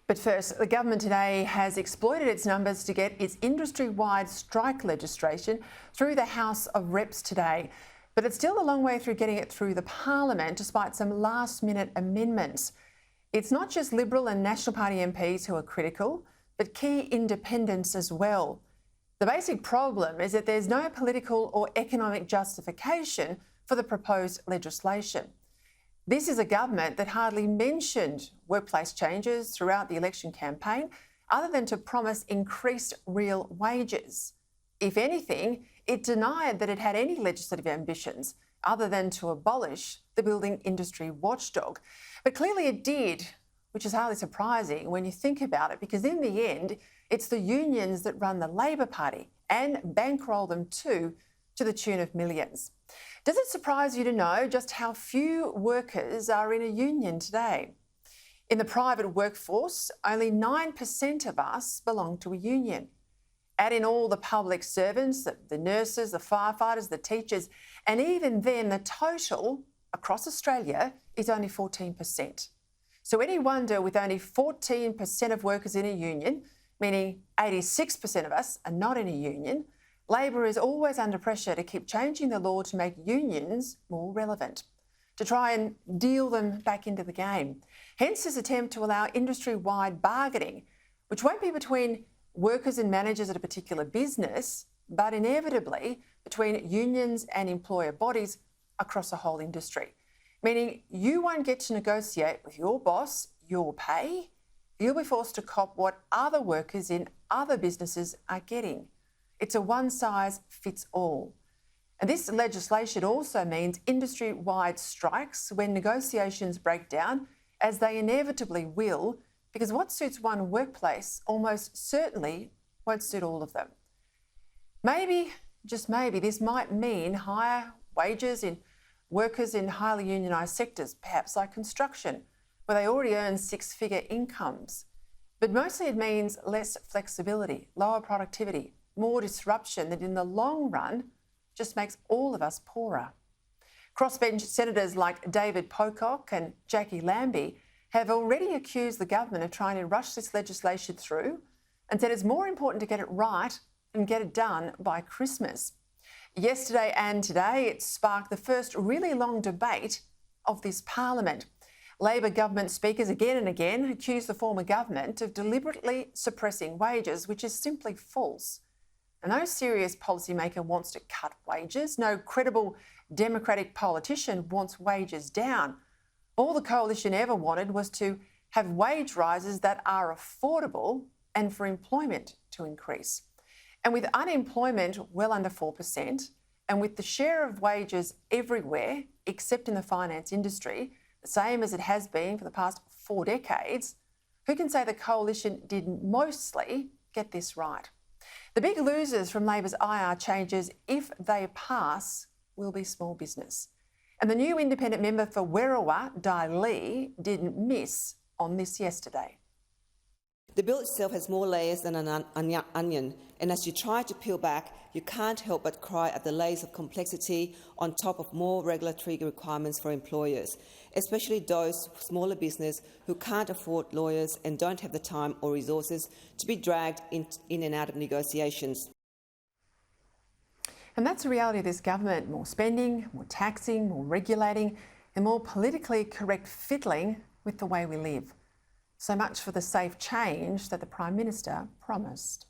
But first, the government today has exploited its numbers to get its industry-wide strike legislation through the House of Reps today. But it's still a long way through getting it through the Parliament, despite some last-minute amendments. It's not just Liberal and National Party MPs who are critical, but key independents as well. The basic problem is that there's no political or economic justification for the proposed legislation. This is a government that hardly mentioned workplace changes throughout the election campaign, other than to promise increased real wages. If anything, it denied that it had any legislative ambitions other than to abolish the building industry watchdog. But clearly it did, which is hardly surprising when you think about it, because in the end, it's the unions that run the Labor Party and bankroll them too, to the tune of millions. Does it surprise you to know just how few workers are in a union today? In the private workforce, only 9% of us belong to a union. Add in all the public servants, the nurses, the firefighters, the teachers, and even then the total across Australia is only 14%. So any wonder with only 14% of workers in a union, meaning 86% of us are not in a union, Labor is always under pressure to keep changing the law to make unions more relevant, to try and deal them back into the game. Hence this attempt to allow industry-wide bargaining, which won't be between workers and managers at a particular business, but inevitably between unions and employer bodies across the whole industry. Meaning you won't get to negotiate with your boss your pay, you'll be forced to cop what other workers in other businesses are getting. It's a one-size-fits-all. And this legislation also means industry-wide strikes when negotiations break down, as they inevitably will, because what suits one workplace almost certainly won't suit all of them. Maybe, just maybe, this might mean higher wages in workers in highly unionised sectors, perhaps like construction, where they already earn six-figure incomes. But mostly it means less flexibility, lower productivity, more disruption that in the long run just makes all of us poorer. Crossbench senators like David Pocock and Jackie Lambie have already accused the government of trying to rush this legislation through and said it's more important to get it right than get it done by Christmas. Yesterday and today, it sparked the first really long debate of this parliament. Labor government speakers again and again accused the former government of deliberately suppressing wages, which is simply false. No serious policymaker wants to cut wages. No credible democratic politician wants wages down. All the coalition ever wanted was to have wage rises that are affordable and for employment to increase. And with unemployment well under 4%, and with the share of wages everywhere except in the finance industry, the same as it has been for the past 4 decades, who can say the coalition didn't mostly get this right? The big losers from Labor's IR changes, if they pass, will be small business. And the new independent member for Werriwa, Dai Lee, didn't miss on this yesterday. The bill itself has more layers than an onion, and as you try to peel back, you can't help but cry at the layers of complexity on top of more regulatory requirements for employers, especially those smaller business who can't afford lawyers and don't have the time or resources to be dragged in and out of negotiations. And that's the reality of this government: more spending, more taxing, more regulating, and more politically correct fiddling with the way we live. So much for the safe change that the Prime Minister promised.